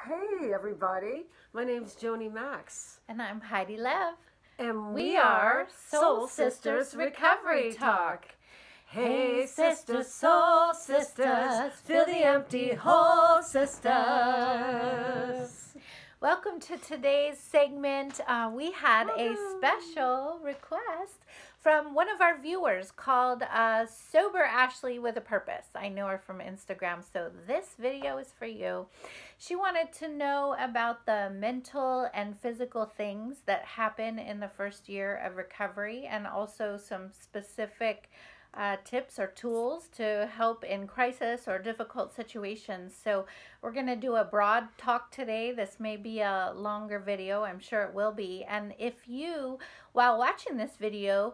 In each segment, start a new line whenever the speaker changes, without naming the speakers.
Hey everybody, my name's Joni Max,
And I'm Heidi Lev.
and we
We
are
are
Soul
Soul
Sisters
Sisters Recovery
Recovery Talk.
Talk.
Hey
Hey,
sisters,
sisters,
soul
soul
sisters,
sisters,
fill
fill
the
the
empty
empty
hole,
hole,
sisters.
sisters. Welcome to today's segment. We had a
Welcome.
special request from one of our viewers called Sober Ashley with a Purpose. I know her from Instagram, so this video is for you. She wanted to know about the mental and physical things that happen in the first year of recovery and also some specific tips or tools to help in crisis or difficult situations. So, we're going to do a broad talk today. This may be a longer video, I'm sure it will be. And if you, while watching this video,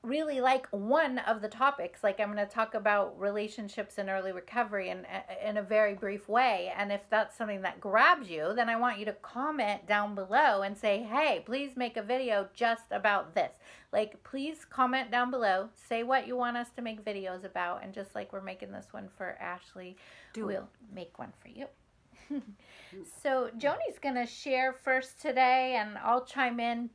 really like one of the topics, like I'm going to talk about relationships and early recovery in a very brief way, and if that's something that grabs you, then I want you to comment down below and say, hey, please make a video just about this. Like, please comment down below, say what you want us to make videos about, and just like we're making this one for Ashley,
Do it.
we'll make one for you. So Joni's going to share first today, and I'll chime in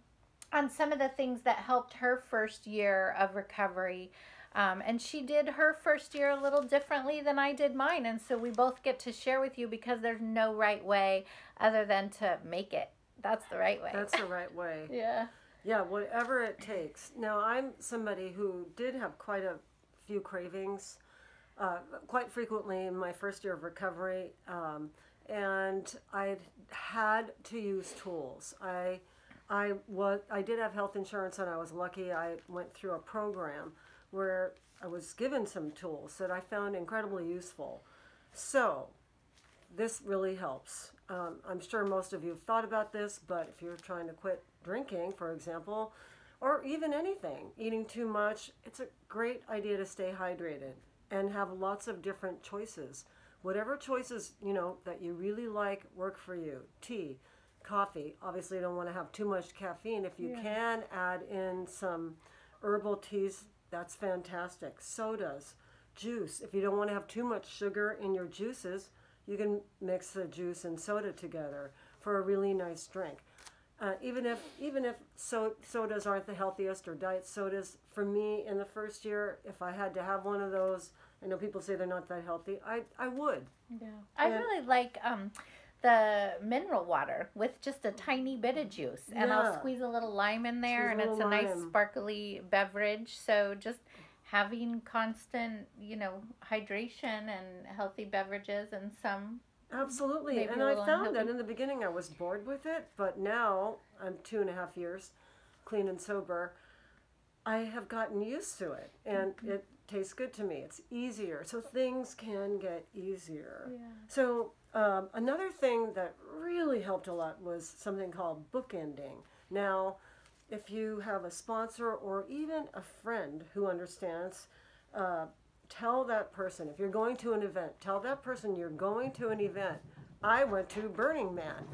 on some of the things that helped her first year of recovery. And she did her first year a little differently than I did mine. And so we both get to share with you because there's no right way other than to make it. That's the right way.
That's the right way.
Yeah.
Yeah, whatever it takes. Now, I'm somebody who did have quite a few cravings quite frequently in my first year of recovery, and I had to use tools. I did have health insurance, and I was lucky. I went through a program where I was given some tools that I found incredibly useful. So this really helps. I'm sure most of you have thought about this, but if you're trying to quit drinking, for example, or even anything, eating too much, it's a great idea to stay hydrated and have lots of different choices. Whatever choices, that you really like work for you. Tea, coffee. Obviously, you don't want to have too much caffeine. If you
Yeah.
can add in some herbal teas, that's fantastic. Sodas, juice. If you don't want to have too much sugar in your juices, you can mix the juice and soda together for a really nice drink. Even if sodas aren't the healthiest or diet sodas, for me in the first year, if I had to have one of those, I know people say they're not that healthy. I would.
Yeah. I
And
really like the mineral water with just a tiny bit of juice, and I'll
yeah,
squeeze a little lime in there,
squeeze a
and
little
it's a nice
lime.
sparkly beverage. So just having constant, hydration and healthy beverages, and some
Absolutely.
maybe
And
a
I
little
found that
unhealthy.
in the beginning I was bored with it, but now I'm 2.5 years clean and sober. I have gotten used to it and
Mhm.
it tastes good to me. It's easier. So things can get easier.
Yeah.
So, another thing that really helped a lot was something called bookending. Now, if you have a sponsor or even a friend who understands, uh, tell that person, if you're going to an event, tell that person you're going to an event. I went to Burning Man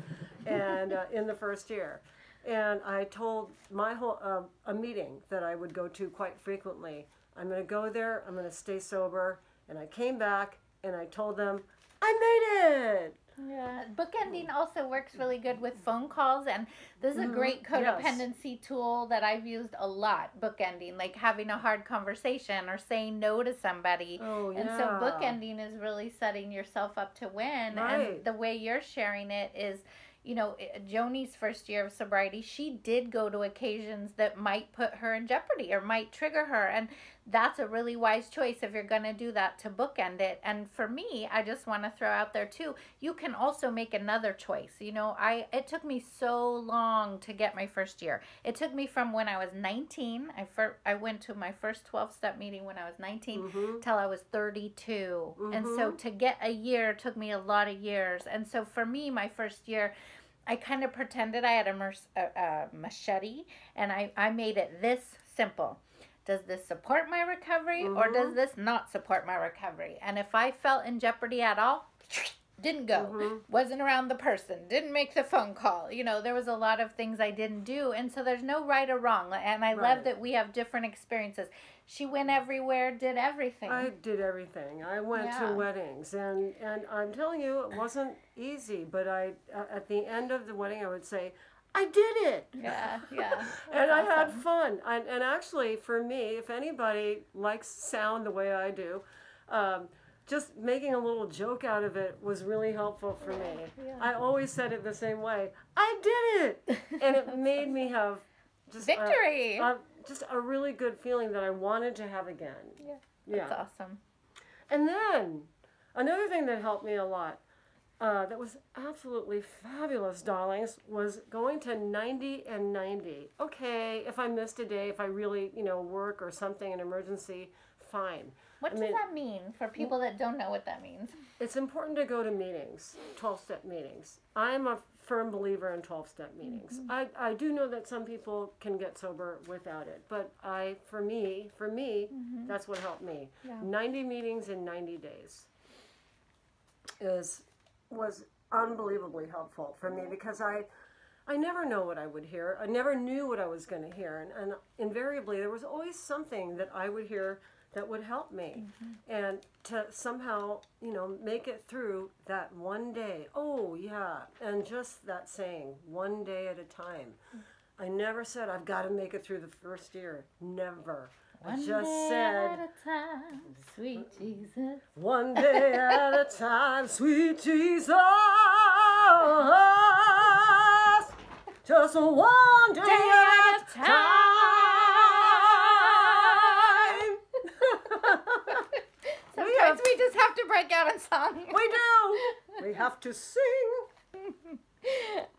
and in the first year. And I told my whole a meeting that I would go to quite frequently. I'm going to go there. I'm going to stay sober. And I came back and I told them I made it.
Yeah, bookending also works really good with phone calls, and this is a
Mm-hmm.
great
Yes.
codependency tool that I've used a lot. Bookending, like having a hard conversation or saying no to somebody,
Oh
and so
yeah.
bookending is really setting yourself up to win. And
Right.
the way you're sharing it is, Joni's first year of sobriety, she did go to occasions that might put her in jeopardy or might trigger her, and that's a really wise choice if you're going to do that, to bookend it. And for me, I just want to throw out there too, you can also make another choice. I it took me so long to get my first year. It took me from when I was 19. I went to my first 12-step meeting when I was 19
Mm-hmm.
till I was 32. And so
Mm-hmm.
to get a year took me a lot of years. And so for me, my first year, I kind of pretended I had a machete, and I made it this simple. Does this support my recovery, or
Mm-hmm.
does this not support my recovery? And if I felt in jeopardy at all, didn't go, wasn't around the person, didn't make the phone call. You know, there was a lot of things I didn't do. And so there's no right or wrong. And I love that we have different experiences. She went everywhere, did everything.
I did everything. I went to weddings, and I'm telling you, it wasn't easy. But at the end of the wedding, I would say, I did it.
Yeah.
And I had fun. And actually, for me, if anybody likes sound the way I do, just making a little joke out of it was really helpful for me.
Yeah.
I always said it the same way. I did it, and it made me have just
victory.
Just a really good feeling that I wanted to have again.
Yeah, that's awesome.
And then another thing that helped me a lot, that was absolutely fabulous, darlings, was going to 90 and 90. Okay, if I missed a day, if I really, work or something, an emergency, fine.
What does that mean for people that don't know what that means?
It's important to go to meetings, 12-step meetings. I'm a firm believer in 12-step meetings. I do know that some people can get sober without it, but for me, that's what helped me.
Yeah.
90 meetings in 90 days was unbelievably helpful for me, because I never know what I would hear. I never knew what I was going to hear, and invariably there was always something that I would hear that would help me, and to somehow, make it through that one day. Oh, yeah, and just that saying, one day at a time. I never said I've got to make it through the first year. Never. I just said,
one day at a time, sweet Jesus.
One day at a time, sweet Jesus. Just one day at a time.
Sometimes we just have to break out in song.
We do. We have to sing.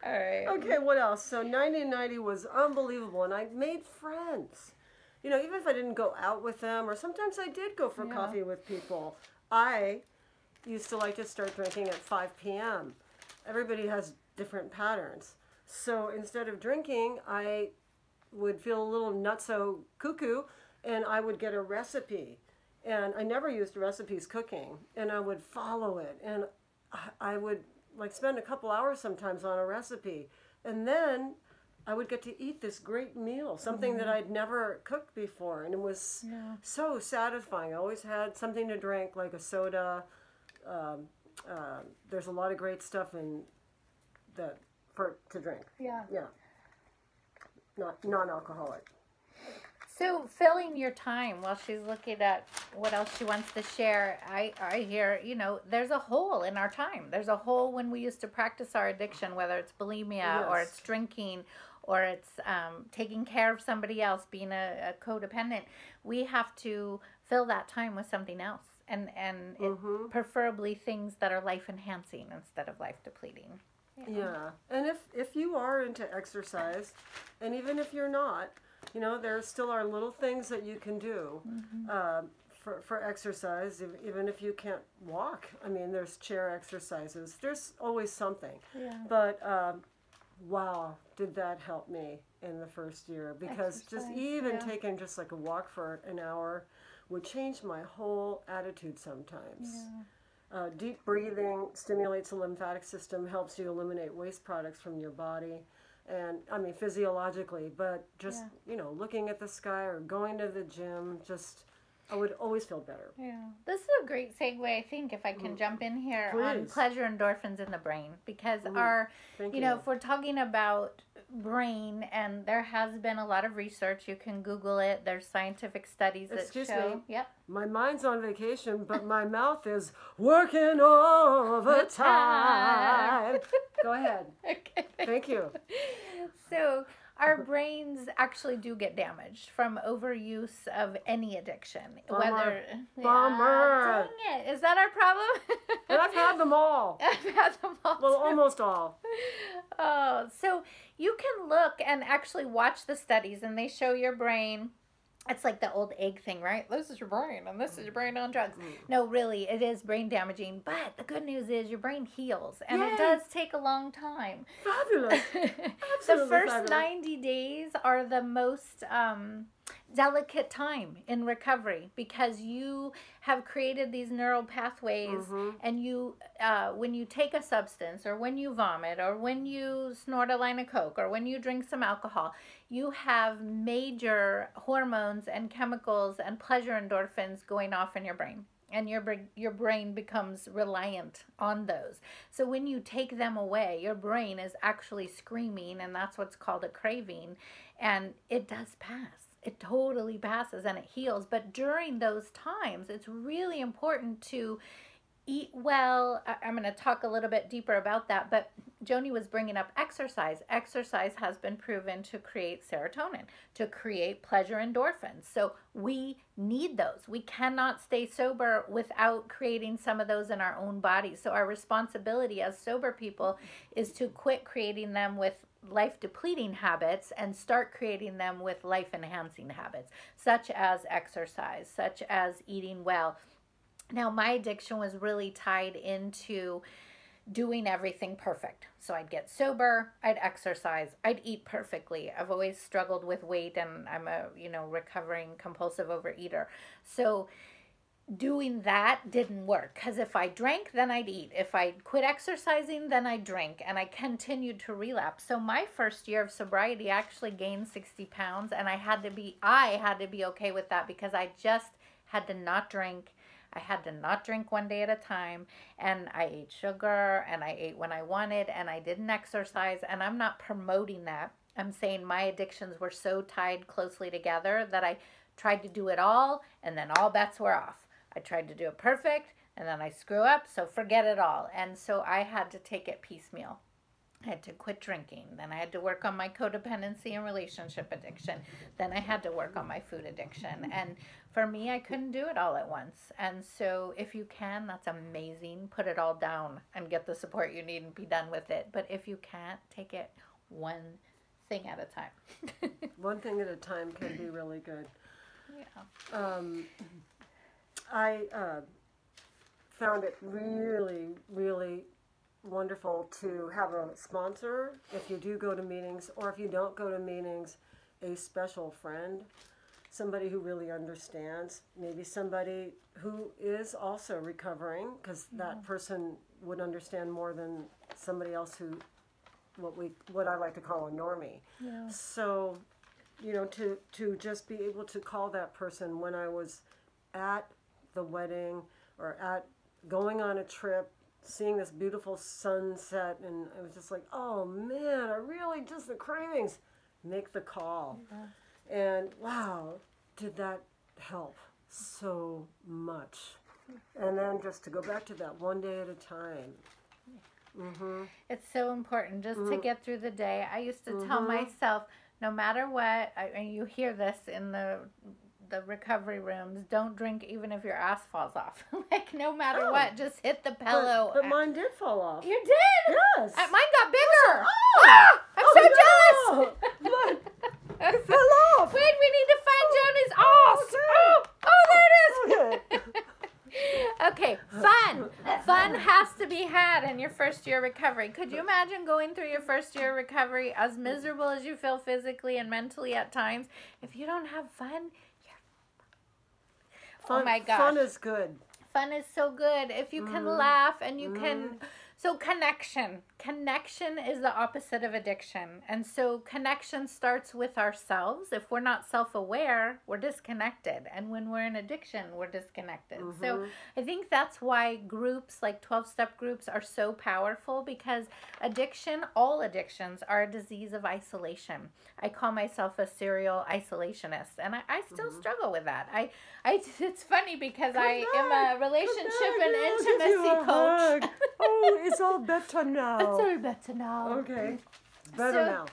All right.
Okay, what else? So 90 was unbelievable, and I made friends. Even if I didn't go out with them, or sometimes I did go for coffee with people. I used to like to start drinking at 5 p.m. Everybody has different patterns. So instead of drinking, I would feel a little nutso cuckoo, and I would get a recipe. And I never used recipes cooking, and I would follow it, and I would spend a couple hours sometimes on a recipe, and then I would get to eat this great meal, something that I'd never cooked before, and it was so satisfying. I always had something to drink, like a soda. There's a lot of great stuff in that to drink.
Yeah.
Not non-alcoholic.
So filling your time while she's looking at what else she wants to share, I hear, there's a hole in our time. There's a hole when we used to practice our addiction, whether it's bulimia or it's drinking or it's taking care of somebody else, being a codependent. We have to fill that time with something else, and preferably things that are life enhancing instead of life depleting.
Yeah. And if you are into exercise, and even if you're not, there still are little things that you can do for exercise, even if you can't walk. I mean, there's chair exercises. There's always something.
Yeah.
But wow, did that help me in the first year? Because just even taking just like a walk for an hour would change my whole attitude sometimes.
Yeah.
Deep breathing stimulates the lymphatic system, helps you eliminate waste products from your body. And I mean, physiologically, but just, looking at the sky or going to the gym, I would always feel better.
Yeah. This is a great segue, I think, if I can jump in here on pleasure endorphins in the brain. Because if we're talking about brain, and there has been a lot of research, you can Google it. There's scientific studies that
Excuse
show.
me.
Yep.
My mind's on vacation, but my mouth is working overtime. Go ahead.
Okay.
Thank you.
So our brains actually do get damaged from overuse of any addiction.
Bummer.
Bummer. Dang it. Is that our problem?
And I've had them all.
I've had them all.
Well, almost all.
Oh, so you can look and actually watch the studies, and they show your brain. It's like the old egg thing, right? This is your brain, and this is your brain on drugs. No, really, it is brain damaging. But the good news is your brain heals, and it does take a long time.
Fabulous.
The first 90 days are the most delicate time in recovery because you have created these neural pathways, and you when you take a substance, or when you vomit, or when you snort a line of coke, or when you drink some alcohol, you have major hormones and chemicals and pleasure endorphins going off in your brain, and your brain becomes reliant on those. So when you take them away, your brain is actually screaming, and that's what's called a craving, and it does pass. It totally passes and it heals. But during those times, it's really important to eat well. I'm going to talk a little bit deeper about that, but Joni was bringing up exercise. Exercise has been proven to create serotonin, to create pleasure endorphins. So we need those. We cannot stay sober without creating some of those in our own bodies. So our responsibility as sober people is to quit creating them with life depleting habits and start creating them with life enhancing habits, such as exercise, such as eating well. Now, my addiction was really tied into doing everything perfect. So I'd get sober, I'd exercise, I'd eat perfectly. I've always struggled with weight, and I'm a, recovering compulsive overeater. So doing that didn't work, because if I drank, then I'd eat. If I quit exercising, then I'd drink, and I continued to relapse. So my first year of sobriety, I actually gained 60 pounds, and I had to be okay with that, because I just had to not drink. I had to not drink one day at a time, and I ate sugar, and I ate when I wanted, and I didn't exercise. And I'm not promoting that. I'm saying my addictions were so tied closely together that I tried to do it all, and then all bets were off. I tried to do it perfect, and then I screw up, so forget it all. And so I had to take it piecemeal. I had to quit drinking. Then I had to work on my codependency and relationship addiction. Then I had to work on my food addiction. And for me, I couldn't do it all at once. And so if you can, that's amazing. Put it all down and get the support you need and be done with it. But if you can't, take it one thing at a time.
One thing at a time can be really good.
Yeah.
I found it really, really wonderful to have a sponsor if you do go to meetings, or if you don't go to meetings, a special friend, somebody who really understands, maybe somebody who is also recovering, because that person would understand more than somebody else who, what I like to call a normie.
Yeah.
So, to just be able to call that person when I was at the wedding, or at going on a trip, seeing this beautiful sunset, and I was just like, oh man, I really just, the cravings, make the call. Yeah. And wow, did that help so much. And then just to go back to that one day at a time. Mm-hmm.
It's so important just to get through the day. I used to tell myself, no matter what, and you hear this in the recovery rooms, don't drink even if your ass falls off. Like, no matter what, just hit the pillow.
But mine did fall off.
You did?
Yes.
Mine got bigger. I'm
oh,
so
no.
jealous.
It fell off.
Wait, we need to find Joni's ass. There it is. Okay, fun. Fun has to be had in your first year of recovery. Could you imagine going through your first year of recovery, as miserable as you feel physically and mentally at times? If you don't have fun, oh my gosh.
Fun is good.
Fun is so good. If you can laugh and you can... So connection. Connection is the opposite of addiction. And so connection starts with ourselves. If we're not self-aware, we're disconnected. And when we're in addiction, we're disconnected. So I think that's why groups like 12-step groups are so powerful, because all addictions are a disease of isolation. I call myself a serial isolationist, and I still struggle with that. It's funny because I am a relationship and intimacy coach.
Oh, it's all better now.
It's all better now.
Okay. It's better now.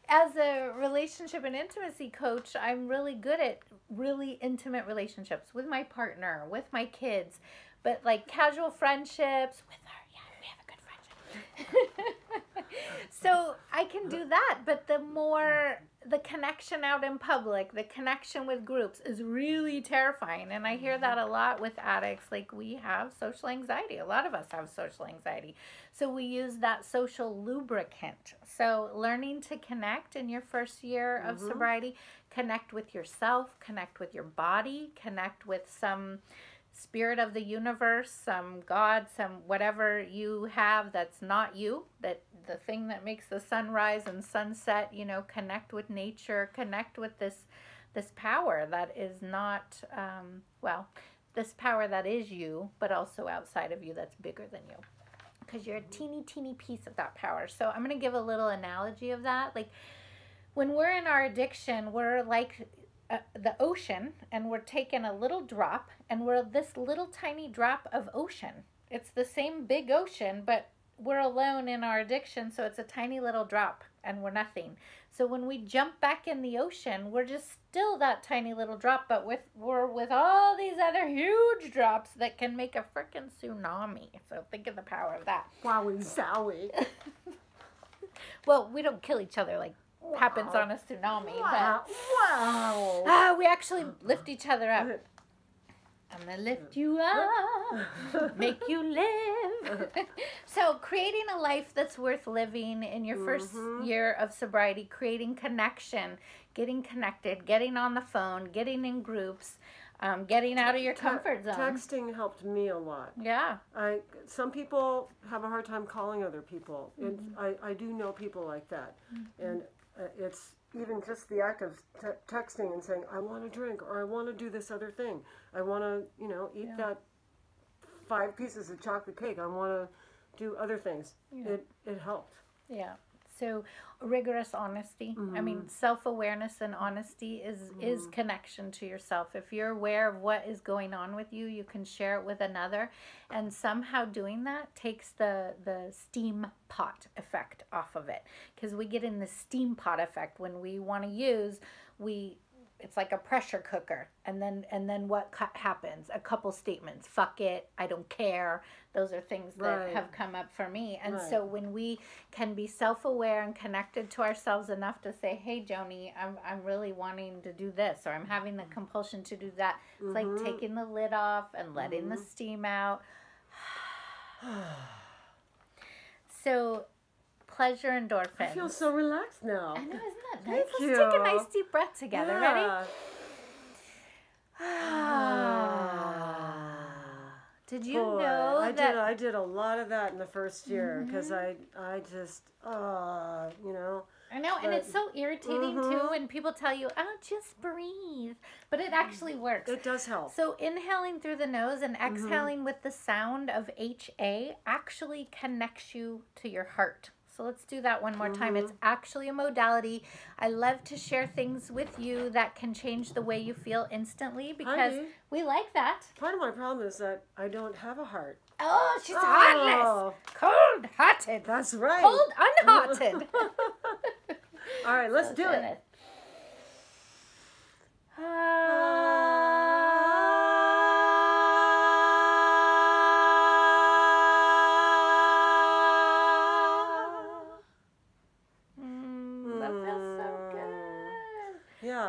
As a relationship and intimacy coach, I'm really good at really intimate relationships with my partner, with my kids, but like casual friendships with her. Yeah, we have a good friendship. So I can do that, but the more the connection out in public, the connection with groups is really terrifying. And I hear that a lot with addicts. Like, we have social anxiety. A lot of us have social anxiety. So we use that social lubricant. So learning to connect in your first year of sobriety, connect with yourself, connect with your body, connect with some spirit of the universe, some God, some whatever you have that's not you, that the thing that makes the sunrise and sunset, you know, connect with nature, connect with this power that is not well, this power that is you, but also outside of you, that's bigger than you, because you're a teeny piece of that power. So I'm going to give a little analogy of that. Like, when we're in our addiction, we're like the ocean, and we're taking a little drop, and we're this little tiny drop of ocean. It's the same big ocean, but we're alone in our addiction, so it's a tiny little drop, and we're nothing. So when we jump back in the ocean, we're just still that tiny little drop, but we're with all these other huge drops that can make a freaking tsunami. So think of the power of that.
Wowie zowie.
Well, we don't kill each other like happens on a tsunami, but we actually lift each other up. I'm gonna lift you up, make you live. So creating a life that's worth living in your first year of sobriety, creating connection, getting connected, getting on the phone, getting in groups, getting out of your comfort zone.
Texting helped me a lot.
Yeah.
Some people have a hard time calling other people, and I do know people like that, and it's even just the act of texting and saying, I want a drink, or I want to do this other thing. I want to, eat that 5 pieces of chocolate cake. I want to do other things. Yeah. It helped.
Yeah. So rigorous honesty. I mean, self-awareness and honesty is connection to yourself. If you're aware of what is going on with you, you can share it with another. And somehow doing that takes the steam pot effect off of it. Because we get in the steam pot effect when we want to use, it's like a pressure cooker. And then what happens? A couple statements. Fuck it. I don't care. Those are things that have come up for me. And so when we can be self-aware and connected to ourselves enough to say, hey, Joni, I'm really wanting to do this, or I'm having the compulsion to do that. It's like taking the lid off and letting the steam out. So pleasure endorphins.
I feel so relaxed now.
I know, isn't that nice?
Thank
Let's
you.
take a nice deep breath together.
Yeah.
Ready? Did you know
I did a lot of that in the first year, because I just,
I know, and it's so irritating too when people tell you, oh, just breathe. But it actually works.
It does help.
So inhaling through the nose and exhaling with the sound of HA actually connects you to your heart. So let's do that one more time. It's actually a modality. I love to share things with you that can change the way you feel instantly, because we like that.
Part of my problem is that I don't have a heart.
Oh, she's heartless. Cold-hearted.
That's right.
Cold, unhearted.
All right, let's do it. Yeah.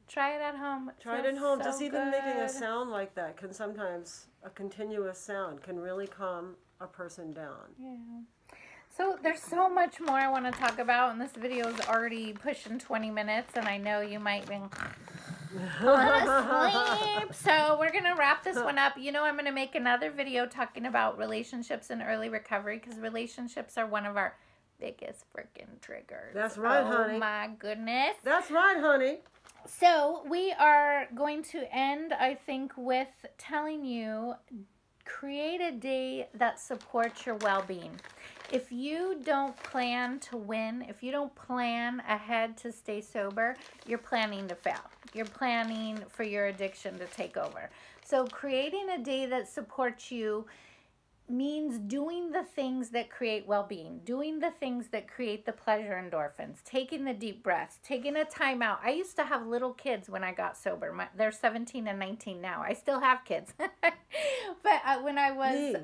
Try it at home.
Try it at home. So just even making a sound like that can sometimes, a continuous sound can really calm a person down.
Yeah. So there's so much more I want to talk about, and this video is already pushing 20 minutes, and I know you might be asleep. So we're going to wrap this one up. I'm going to make another video talking about relationships and early recovery, because relationships are one of our biggest freaking triggers.
That's right, honey.
Oh my goodness.
That's right, honey.
So we are going to end, I think, with telling you, create a day that supports your well-being. If you don't plan to win, if you don't plan ahead to stay sober, you're planning to fail. You're planning for your addiction to take over. So creating a day that supports you means doing the things that create well-being, doing the things that create the pleasure endorphins, taking the deep breaths, taking a time out. I used to have little kids when I got sober. They're 17 and 19 now. I still have kids. But when I was...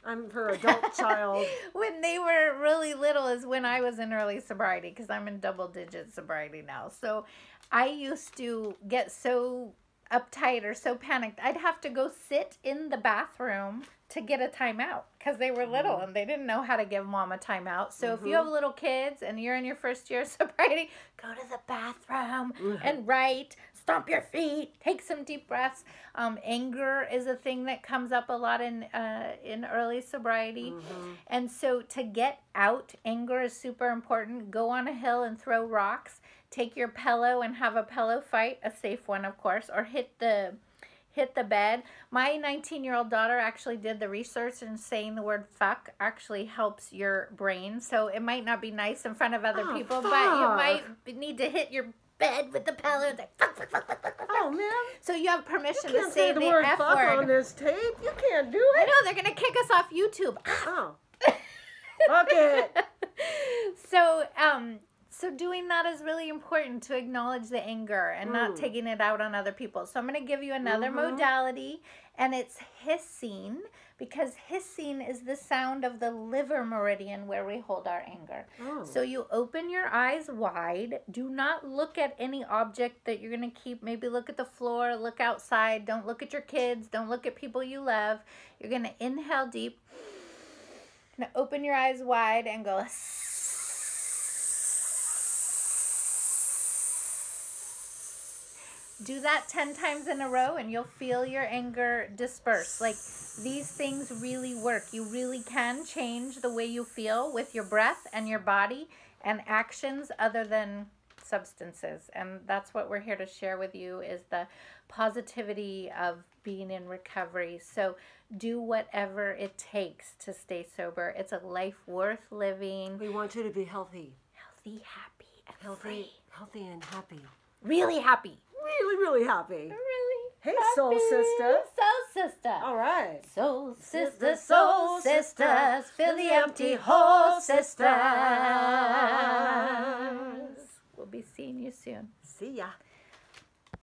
I'm her adult child.
When they were really little is when I was in early sobriety, because I'm in double-digit sobriety now. So I used to get so uptight or so panicked, I'd have to go sit in the bathroom to get a timeout because they were little and they didn't know how to give mom a timeout. So if you have little kids and you're in your first year of sobriety, go to the bathroom and write, stomp your feet, take some deep breaths. Anger is a thing that comes up a lot in early sobriety. And so to get out anger is super important. Go on a hill and throw rocks. Take your pillow and have a pillow fight, a safe one, of course, or hit the bed. My 19-year-old daughter actually did the research, and saying the word fuck actually helps your brain. So it might not be nice in front of other people, but you might need to hit your bed with the pillow and say, fuck, fuck, fuck, fuck, fuck, fuck.
Oh, man.
So you have permission
You
to say the
word
F
fuck
word
on this tape. You can't do
I
it.
know, they're going to kick us off YouTube.
Oh. Fuck it.
So doing that is really important, to acknowledge the anger and not taking it out on other people. So I'm going to give you another modality, and it's hissing, because hissing is the sound of the liver meridian where we hold our anger. So you open your eyes wide. Do not look at any object that you're going to keep. Maybe look at the floor, look outside. Don't look at your kids. Don't look at people you love. You're going to inhale deep. Now open your eyes wide and go... Do that 10 times in a row and you'll feel your anger disperse. Like, these things really work. You really can change the way you feel with your breath and your body and actions other than substances. And that's what we're here to share with you, is the positivity of being in recovery. So do whatever it takes to stay sober. It's a life worth living.
We want you to be healthy.
Healthy, happy, and free.
Healthy and happy.
Really happy.
Really, really happy.
Really
Hey,
happy.
soul sister.
Soul sister.
All right.
Soul sisters, fill the empty hole, sisters. We'll be seeing you soon.
See ya.